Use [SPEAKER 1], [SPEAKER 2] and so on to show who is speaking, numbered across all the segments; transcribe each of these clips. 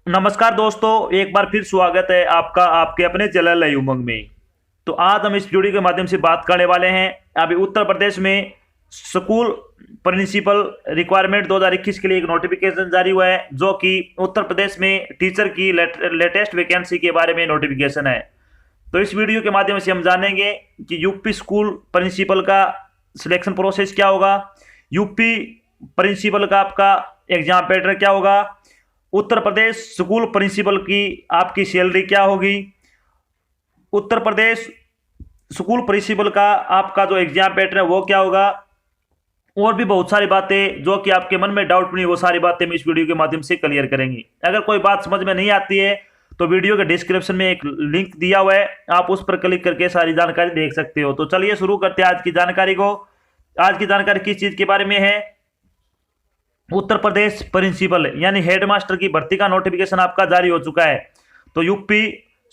[SPEAKER 1] नमस्कार दोस्तों, एक बार फिर स्वागत है आपका आपके अपने चैनल नई उमंग में। तो आज हम इस वीडियो के माध्यम से बात करने वाले हैं। अभी उत्तर प्रदेश में स्कूल प्रिंसिपल रिक्वायरमेंट 2021 के लिए एक नोटिफिकेशन जारी हुआ है, जो कि उत्तर प्रदेश में टीचर की लेटेस्ट वैकेंसी के बारे में नोटिफिकेशन है। तो इस वीडियो के माध्यम से हम जानेंगे कि यूपी स्कूल प्रिंसिपल का सिलेक्शन प्रोसेस क्या होगा, यूपी प्रिंसिपल का आपका एग्जाम पैटर्न क्या होगा, उत्तर प्रदेश स्कूल प्रिंसिपल की आपकी सैलरी क्या होगी, उत्तर प्रदेश स्कूल प्रिंसिपल का आपका जो एग्जाम पैटर्न है वो क्या होगा, और भी बहुत सारी बातें जो कि आपके मन में डाउट नहीं, वो सारी बातें हम इस वीडियो के माध्यम से क्लियर करेंगे। अगर कोई बात समझ में नहीं आती है तो वीडियो के डिस्क्रिप्शन में एक लिंक दिया हुआ है, आप उस पर क्लिक करके सारी जानकारी देख सकते हो। तो चलिए शुरू करते हैं आज की जानकारी को। आज की जानकारी किस चीज के बारे में है? उत्तर प्रदेश प्रिंसिपल यानी हेडमास्टर की भर्ती का नोटिफिकेशन आपका जारी हो चुका है। तो यूपी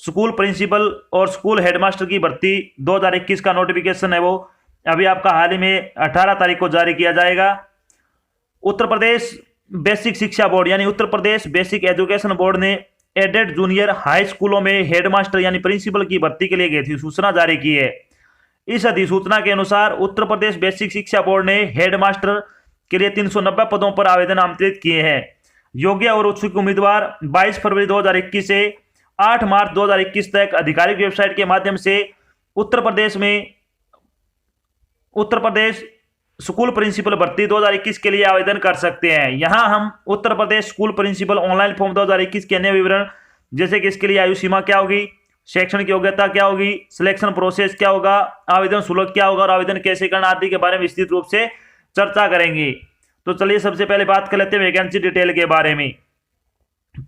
[SPEAKER 1] स्कूल प्रिंसिपल और स्कूल हेडमास्टर की भर्ती 2021 का नोटिफिकेशन है, वो अभी आपका हाल ही में 18 तारीख को जारी किया जाएगा। उत्तर प्रदेश बेसिक शिक्षा बोर्ड यानी Uttar Pradesh basic education board ने एडेड जूनियर हाई स्कूलों में हेडमास्टर यानी प्रिंसिपल की भर्ती के लिए गई थी सूचना जारी की है। इस अधिसूचना के अनुसार उत्तर प्रदेश बेसिक शिक्षा बोर्ड ने हेडमास्टर के लिए 390 पदों पर आवेदन आमंत्रित किए हैं। योग्य और उत्सुक उम्मीदवार 22 फरवरी 2021 से 8 मार्च 2021 तक आधिकारिक वेबसाइट के माध्यम से उत्तर प्रदेश स्कूल प्रिंसिपल भर्ती 2021 के लिए आवेदन कर सकते हैं। यहां हम Uttar Pradesh school principal online form 2021 के अन्य विवरण, जैसे कि इसके लिए आयु सीमा क्या होगी, शैक्षणिक योग्यता क्या होगी, सिलेक्शन प्रोसेस क्या होगा, आवेदन शुल्क क्या होगा और आवेदन कैसे करना आदि के बारे में विस्तृत रूप से चर्चा करेंगे। तो चलिए सबसे पहले बात कर लेते हैं वैकेंसी डिटेल के बारे में।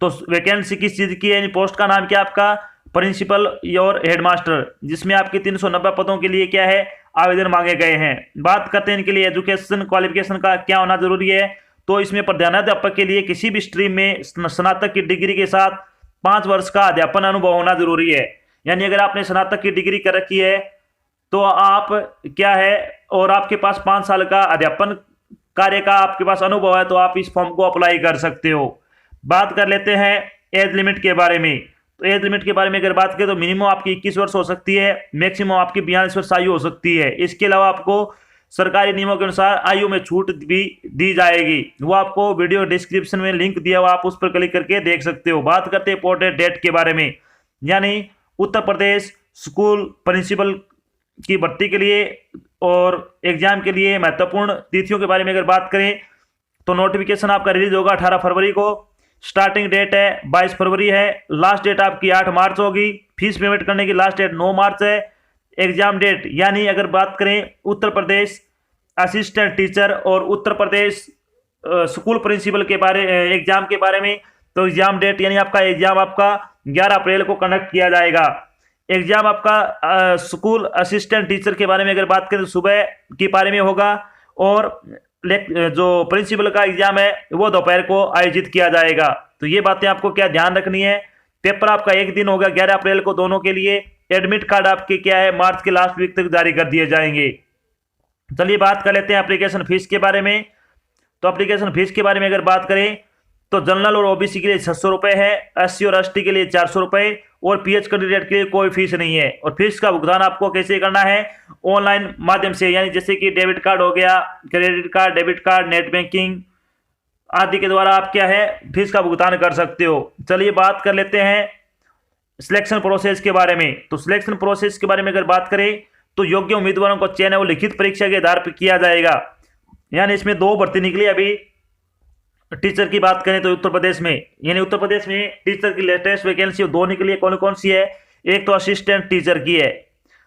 [SPEAKER 1] तो वैकेंसी किस चीज की है, पोस्ट का नाम क्या आपका प्रिंसिपल और हेडमास्टर, जिसमें आपके 390 पदों के लिए क्या है आवेदन मांगे गए हैं। बात करते हैं इनके लिए एजुकेशन क्वालिफिकेशन का क्या होना जरूरी है। तो इसमें प्रधानाध्यापक के लिए किसी भी स्ट्रीम में स्नातक की डिग्री के साथ 5 वर्ष का अध्यापन अनुभव होना जरूरी है। यानी अगर आपने स्नातक की डिग्री कर रखी है तो आप क्या है और आपके पास 5 साल का अध्यापन कार्य का आपके पास अनुभव है तो आप इस फॉर्म को अप्लाई कर सकते हो। बात कर लेते हैं एज लिमिट के बारे में। तो एज लिमिट के बारे में अगर बात करें तो मिनिमम आपकी 21 वर्ष हो सकती है, मैक्सिमम आपकी 42 वर्ष आयु हो सकती है। इसके अलावा आपको सरकारी नियमों के अनुसार आयु में छूट भी दी जाएगी, वो आपको वीडियो डिस्क्रिप्शन में लिंक दिया हुआ, आप उस पर क्लिक करके देख सकते हो। बात करते हैं इंपॉर्टेंट डेट के बारे में, यानी उत्तर प्रदेश स्कूल प्रिंसिपल की भर्ती के लिए और एग्जाम के लिए महत्वपूर्ण तिथियों के बारे में अगर बात करें तो नोटिफिकेशन आपका रिलीज होगा 18 फरवरी को, स्टार्टिंग डेट है 22 फरवरी है, लास्ट डेट आपकी 8 मार्च होगी, फीस पेमेंट करने की लास्ट डेट 9 मार्च है। एग्जाम डेट यानी अगर बात करें उत्तर प्रदेश असिस्टेंट टीचर और उत्तर प्रदेश स्कूल प्रिंसिपल के बारे एग्जाम के बारे में, तो एग्जाम डेट यानी आपका एग्जाम आपका 11 अप्रैल को कंडक्ट किया जाएगा। एग्जाम आपका स्कूल असिस्टेंट टीचर के बारे में अगर बात करें तो सुबह के बारे में होगा, और जो प्रिंसिपल का एग्जाम है वो दोपहर को आयोजित किया जाएगा। तो ये बातें आपको क्या ध्यान रखनी है। पेपर आपका एक दिन होगा 11 अप्रैल को दोनों के लिए। एडमिट कार्ड आपके क्या है मार्च के लास्ट वीक तक जारी कर दिए जाएंगे। चलिए बात कर लेते हैं एप्लीकेशन फीस के बारे में। तो एप्लीकेशन फीस के बारे में अगर बात करें तो जनरल और ओबीसी के लिए 600 रुपये है, एससी और एसटी के लिए 400 रुपये, और पीएच कैंडिडेट के लिए कोई फीस नहीं है। और फीस का भुगतान आपको कैसे करना है, ऑनलाइन माध्यम से, यानी जैसे कि डेबिट कार्ड हो गया, credit card, debit card, net banking आदि के द्वारा आप क्या है फीस का भुगतान कर सकते हो। चलिए बात कर लेते हैं सिलेक्शन प्रोसेस के बारे में। तो सिलेक्शन प्रोसेस के बारे में अगर बात करें तो योग्य उम्मीदवारों को चयन है वो लिखित परीक्षा के आधार पर किया जाएगा। यानी इसमें 2 भर्ती निकली अभी। टीचर की बात करें तो उत्तर प्रदेश में, यानी उत्तर प्रदेश में टीचर की लेटेस्ट वैकेंसी 2 निकली है। कौन कौन सी है? एक तो असिस्टेंट टीचर की है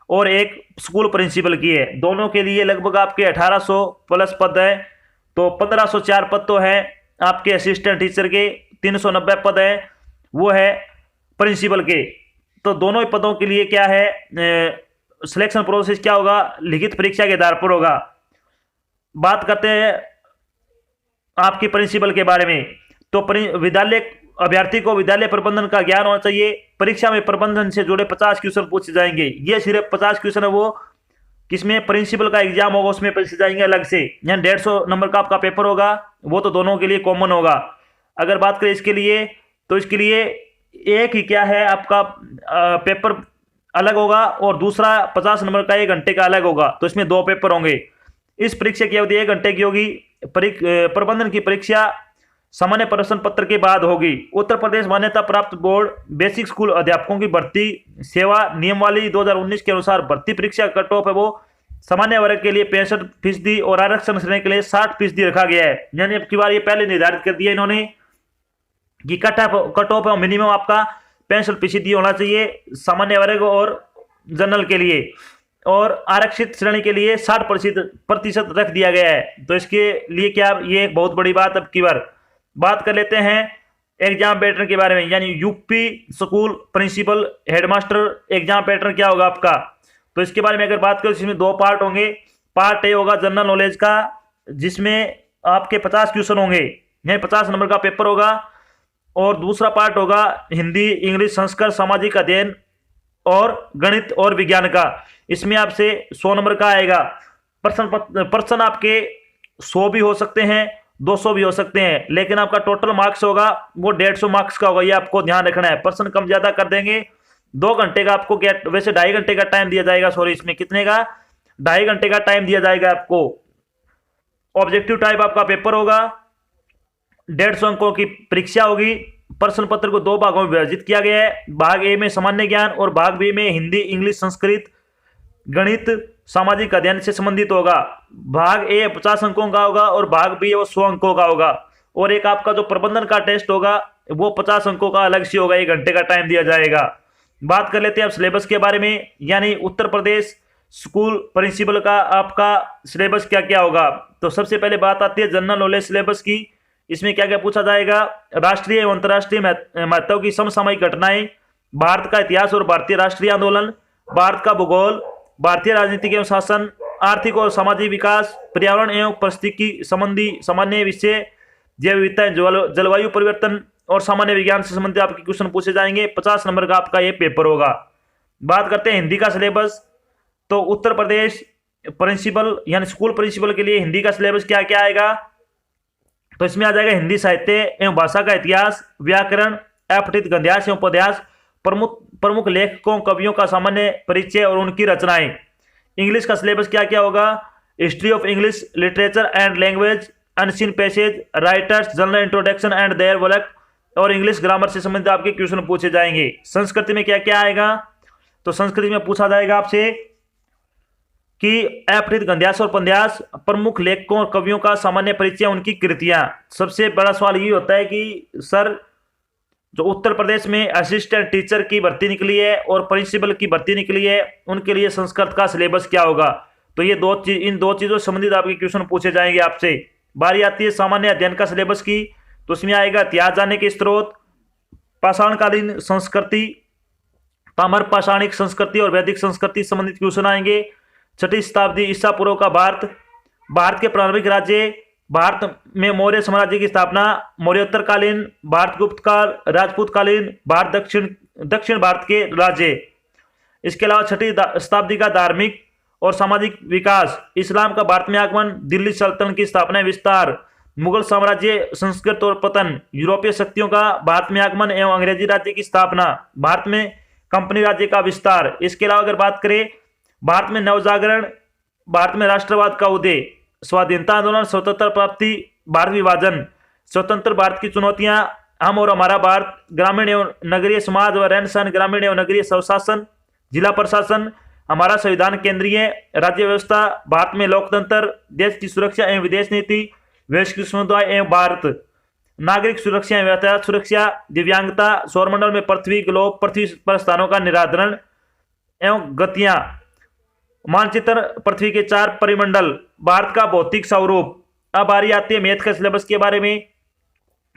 [SPEAKER 1] और एक स्कूल प्रिंसिपल की है। दोनों के लिए लगभग आपके 1800 प्लस पद है। तो 1504 पद तो है आपके असिस्टेंट टीचर के, 390 पद है वो है प्रिंसिपल के। तो दोनों ही पदों के लिए क्या है सिलेक्शन प्रोसेस क्या होगा, लिखित परीक्षा के आधार पर होगा। बात करते हैं आपकी प्रिंसिपल के बारे में। तो विद्यालय अभ्यर्थी को विद्यालय प्रबंधन का ज्ञान होना चाहिए। परीक्षा में प्रबंधन से जुड़े 50 क्वेश्चन पूछे जाएंगे। ये सिर्फ 50 क्वेश्चन है वो किसमें प्रिंसिपल का एग्जाम होगा उसमें पूछे जाएंगे अलग से, यानी 150 नंबर का आपका पेपर होगा, वो तो दोनों के लिए कॉमन होगा। अगर बात करें इसके लिए तो इसके लिए एक ही क्या है आपका पेपर अलग होगा और दूसरा 50 नंबर का 1 घंटे का अलग होगा। तो इसमें 2 पेपर होंगे। इस परीक्षा की अवधि 1 घंटे की होगी। प्रबंधन की परीक्षा सामान्य प्रश्न पत्र के बाद होगी। उत्तर प्रदेश मान्यता प्राप्त बोर्ड बेसिक स्कूल अध्यापकों की भर्ती सेवा नियमावली 2019 के अनुसार भर्ती परीक्षा कट ऑफ है वो सामान्य वर्ग के लिए 65% और आरक्षण श्रेणी के लिए 60% रखा गया है। यानी अब की बार ये पहले निर्धारित कर दिया इन्होंने कि कट ऑफ मिनिमम आपका 65% होना चाहिए सामान्य वर्ग और जनरल के लिए, और आरक्षित श्रेणी के लिए 60% रख दिया गया है। तो इसके लिए क्या ये एक बहुत बड़ी बात। अब की बात कर लेते हैं एग्जाम पैटर्न के बारे में, यानी UP school principal headmaster exam pattern क्या होगा आपका। तो इसके बारे में अगर बात करें इसमें 2 पार्ट होंगे। पार्ट ए होगा जनरल नॉलेज का, जिसमें आपके 50 क्वेश्चन होंगे, यानी 50 नंबर का पेपर होगा। और दूसरा पार्ट होगा हिंदी, इंग्लिश, संस्कृत, सामाजिक अध्ययन और गणित और विज्ञान का। इसमें आपसे 100 नंबर का आएगा। प्रश्न आपके 100 भी हो सकते हैं, 200 भी हो सकते हैं, लेकिन आपका टोटल मार्क्स होगा वो 150 मार्क्स का होगा। ये आपको ध्यान रखना है। प्रश्न कम ज्यादा कर देंगे। 2 घंटे का आपको वैसे 2.5 घंटे का टाइम दिया जाएगा। सॉरी, इसमें कितने का 2.5 घंटे का टाइम दिया जाएगा आपको। ऑब्जेक्टिव टाइप आपका पेपर होगा। 150 अंकों की परीक्षा होगी। प्रश्न पत्र को 2 भागों में विभाजित किया गया है। भाग ए में सामान्य ज्ञान और भाग बी में हिंदी, इंग्लिश, संस्कृत, गणित, सामाजिक अध्ययन से संबंधित होगा। भाग ए 50 अंकों का होगा और भाग बी वो 100 अंकों का होगा। और एक आपका जो प्रबंधन का टेस्ट होगा वो 50 अंकों का अलग से होगा। 1 घंटे का टाइम दिया जाएगा। बात कर लेते हैं अब सिलेबस के बारे में, यानी उत्तर प्रदेश स्कूल प्रिंसिपल का आपका सिलेबस क्या क्या होगा। तो सबसे पहले बात आती है जनरल नॉलेज सिलेबस की। इसमें क्या क्या पूछा जाएगा। राष्ट्रीय एवं अंतर्राष्ट्रीय महत्व की समसामयिक घटनाएं, भारत का इतिहास और भारतीय राष्ट्रीय आंदोलन, भारत का भूगोल, भारतीय राजनीतिक एवं शासन, आर्थिक और सामाजिक विकास, पर्यावरण एवं पारिस्थितिकी संबंधी सामान्य विषय, जैव विविधता, जलवायु परिवर्तन और सामान्य विज्ञान से संबंधित आपके क्वेश्चन पूछे जाएंगे। 50 नंबर का आपका ये पेपर होगा। बात करते हैं हिंदी का सिलेबस। तो उत्तर प्रदेश प्रिंसिपल यानी स्कूल प्रिंसिपल के लिए हिंदी का सिलेबस क्या क्या आएगा। तो इसमें आ जाएगा हिंदी साहित्य एवं भाषा का इतिहास, व्याकरण, अपठित गद्यांश एवं पद्यांश, प्रमुख लेखकों कवियों का सामान्य परिचय और उनकी रचनाएं। इंग्लिश का सिलेबस क्या क्या होगा। History of English literature and language, unseen passage, writers, general introduction and their work और इंग्लिश ग्रामर से संबंधित आपके क्वेश्चन पूछे जाएंगे। संस्कृति में क्या क्या आएगा। तो संस्कृति में पूछा जाएगा आपसे कि अपठित गद्यांश और पद्यांश, प्रमुख लेखकों और कवियों का सामान्य परिचय, उनकी कृतियां। सबसे बड़ा सवाल ये होता है कि सर जो उत्तर प्रदेश में असिस्टेंट टीचर की भर्ती निकली है और प्रिंसिपल की भर्ती निकली है, उनके लिए संस्कृत का सिलेबस क्या होगा। तो ये इन दो चीजों से संबंधित आपके क्वेश्चन पूछे जाएंगे आपसे। बारी आती है सामान्य अध्ययन का सिलेबस की। तो इसमें आएगा इतिहास जानने के स्रोत, पाषाणकालीन संस्कृति, पामर पाषाणिक संस्कृति और वैदिक संस्कृति संबंधित क्वेश्चन आएंगे। 6वीं शताब्दी ईसा पूर्व का भारत, भारत के प्रारंभिक राज्य, भारत में मौर्य साम्राज्य की स्थापना, मौर्योत्तर कालीन, भारत गुप्त काल, राजपूत कालीन, भारत दक्षिण भारत के राज्य। इसके अलावा 6वीं शताब्दी का धार्मिक और सामाजिक विकास, इस्लाम का भारत में आगमन, दिल्ली सल्तनत की स्थापना विस्तार, मुगल साम्राज्य संस्कृत और पतन, यूरोपीय शक्तियों का भारत में आगमन एवं अंग्रेजी राज्य की स्थापना, भारत में कंपनी राज्य का विस्तार। इसके अलावा अगर बात करें भारत में नवजागरण, भारत में राष्ट्रवाद का उदय, स्वाधीनता आंदोलन, स्वतंत्रता प्राप्ति, भारत विभाजन, स्वतंत्र भारत की चुनौतियां, हम और हमारा भारत, ग्रामीण एवं नगरीय समाज व रहन सहन, ग्रामीण एवं नगरीय स्वशासन, जिला प्रशासन, हमारा संविधान केंद्रीय राज्य व्यवस्था, भारत में लोकतंत्र, देश की सुरक्षा एवं विदेश नीति, वैश्विक समुदाय एवं भारत, नागरिक सुरक्षा एवं यातायात सुरक्षा, दिव्यांगता, सौरमंडल में पृथ्वी ग्लोब, पृथ्वी पर स्थानों का निर्धारण एवं गतियां, मानचित्र, पृथ्वी के 4 परिमंडल, भारत का भौतिक स्वरूप। अब बारी आती है मैथ का सिलेबस के बारे में।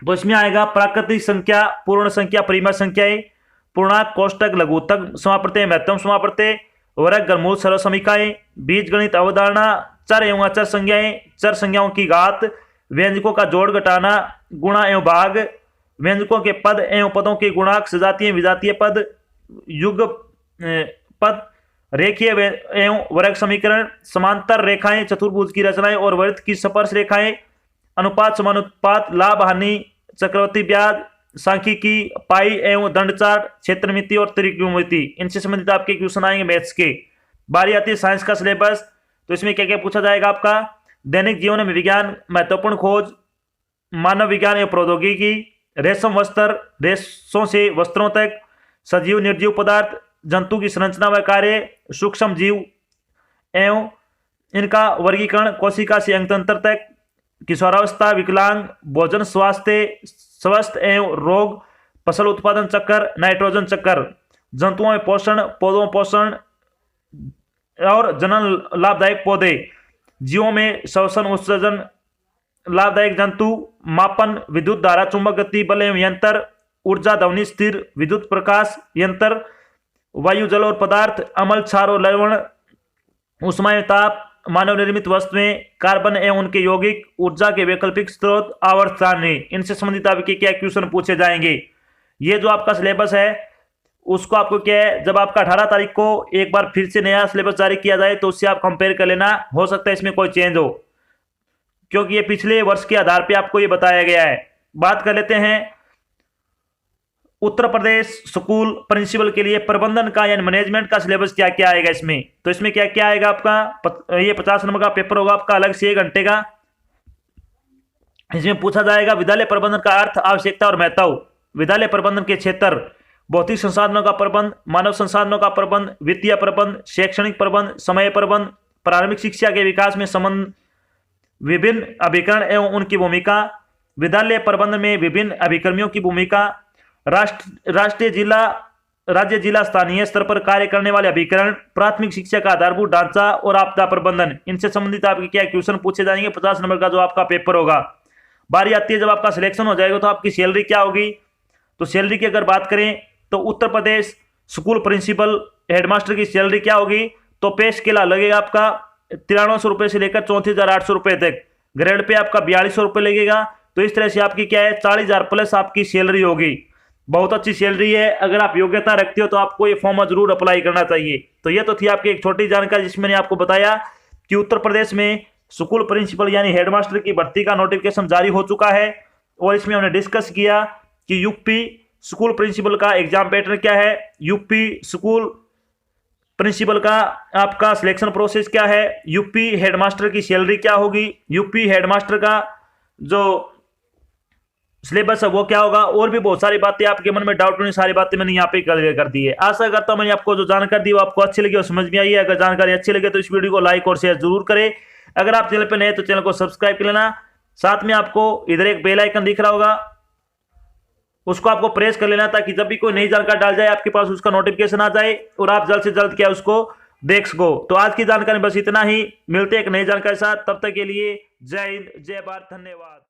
[SPEAKER 1] तो इसमें आएगा प्राकृतिक संख्या, पूर्ण संख्या, परिमेय संख्याएं, पूर्णांक, कोष्टक, लघुत्तम समाप्रत्यय, महत्तम समाप्रत्यय, वर्ग, घनमूल, सरल समीकरण, बीजगणित, अवधारणा, चर एवं अचर संज्ञाएं, चर संज्ञाओं की घात, व्यंजकों का जोड़ घटाना, गुणा एवं भाग, व्यंजकों के पद एवं पदों के गुणांक, सजातीय विजातीय पद, युग पद, रेखीय एवं वर्ग समीकरण, समांतर रेखाएं, चतुर्भुज की रचनाएं और वृत्त की स्पर्श रेखाएं, अनुपात समानुपात, लाभ हानि, चक्रवर्ती ब्याज, सांख्यिकी, पाई एवं दंड चार्ट, क्षेत्रमिति और त्रिकोणमिति, इनसे संबंधित आपके क्वेश्चन आएंगे मैथ्स के। बारी आती है साइंस का सिलेबस, तो इसमें क्या क्या पूछा जाएगा आपका, दैनिक जीवन में विज्ञान, महत्वपूर्ण खोज, मानव विज्ञान एवं प्रौद्योगिकी, रेशम वस्त्र, रेशों से वस्त्रों तक, सजीव निर्जीव पदार्थ, जंतु की संरचना व कार्य, सूक्ष्म जीव एवं इनका वर्गीकरण, कोशिका से अंगतंत्र तक, किशोरावस्था, विकलांग, भोजन, स्वास्थ्य, स्वस्थ एवं रोग, फसल उत्पादन चक्र, नाइट्रोजन चक्र, जंतुओं में पोषण, पौधों में पोषण और जनन लाभदायक पौधे, जीवों में श्वसन उत्सर्जन लाभदायक जंतु, मापन, विद्युत धारा, चुंबक गति बल एवं यंत्र, ऊर्जा, ध्वनि, स्थिर विद्युत प्रकाश यंत्र, वायु, जल और पदार्थ, अम्ल, क्षार और लवण, ऊष्मा एवं ताप, मानव निर्मित वस्तुएं, कार्बन एवं उनके यौगिक, ऊर्जा के वैकल्पिक स्रोत, आवर्त सारणी, इनसे संबंधित आपके क्या क्वेश्चन पूछे जाएंगे। ये जो आपका सिलेबस है उसको आपको क्या है, जब आपका 18 तारीख को एक बार फिर से नया सिलेबस जारी किया जाए तो उससे आप कंपेयर कर लेना, हो सकता है इसमें कोई चेंज हो, क्योंकि ये पिछले वर्ष के आधार पर आपको ये बताया गया है। बात कर लेते हैं उत्तर प्रदेश स्कूल प्रिंसिपल के लिए प्रबंधन का यानी मैनेजमेंट का सिलेबस क्या क्या आएगा इसमें। तो इसमें क्या क्या आएगा आपका, ये 50 नंबर का पेपर होगा आपका अलग से 1 घंटे का। इसमें पूछा जाएगा विद्यालय प्रबंधन का अर्थ, आवश्यकता और महत्व, विद्यालय प्रबंधन के क्षेत्र, भौतिक संसाधनों का प्रबंध, मानव संसाधनों का प्रबंध, वित्तीय प्रबंध, शैक्षणिक प्रबंध, समय प्रबंध, प्रारंभिक शिक्षा के विकास में संबंध, विभिन्न अभिकरण एवं उनकी भूमिका, विद्यालय प्रबंधन में विभिन्न अभिकर्मियों की भूमिका, राष्ट्रीय जिला राज्य जिला स्थानीय स्तर पर कार्य करने वाले अभिकरण, प्राथमिक शिक्षा का आधारभूत ढांचा और आपदा प्रबंधन, इनसे संबंधित आपके क्या क्वेश्चन पूछे जाएंगे 50 नंबर का जो आपका पेपर होगा। बारी आती है जब आपका सिलेक्शन हो जाएगा तो आपकी सैलरी क्या होगी। तो सैलरी की अगर बात करें तो Uttar Pradesh school principal headmaster की सैलरी क्या होगी, तो पे स्केल लगेगा आपका 9300 रुपये से लेकर 34,800 रुपये तक, ग्रेड पे आपका 4200 रुपये लगेगा। तो इस तरह से आपकी क्या है 40,000 प्लस आपकी सैलरी होगी, बहुत अच्छी सैलरी है। अगर आप योग्यता रखते हो तो आपको ये फॉर्म जरूर अप्लाई करना चाहिए। तो ये तो थी आपकी एक छोटी जानकारी जिसमें मैंने आपको बताया कि उत्तर प्रदेश में स्कूल प्रिंसिपल यानी हेडमास्टर की भर्ती का नोटिफिकेशन जारी हो चुका है, और इसमें हमने डिस्कस किया कि यूपी स्कूल प्रिंसिपल का एग्जाम पैटर्न क्या है, यूपी स्कूल प्रिंसिपल का आपका सिलेक्शन प्रोसेस क्या है, यूपी हेडमास्टर की सैलरी क्या होगी, यूपी हेडमास्टर का जो सिलेबस है वो क्या होगा, और भी बहुत सारी बातें आपके मन में डाउट होने सारी बातें मैंने यहाँ पे क्लियर कर दी है। आशा करता हूँ मैंने आपको जो जानकारी दी वो आपको अच्छी लगी और समझ में आई है। अगर जानकारी अच्छी लगे तो इस वीडियो को लाइक और शेयर जरूर करें। अगर आप चैनल पर नए तो चैनल को सब्सक्राइब कर लेना। साथ में आपको इधर एक बेल आइकन दिख रहा होगा, उसको आपको प्रेस कर लेना ताकि जब भी कोई नई जानकारी डाल जाए आपके पास उसका नोटिफिकेशन आ जाए और आप जल्द से जल्द क्या उसको देख सको। तो आज की जानकारी बस इतना ही, मिलते हैं एक नई जानकारी के साथ, तब तक के लिए जय हिंद, जय भारत, धन्यवाद।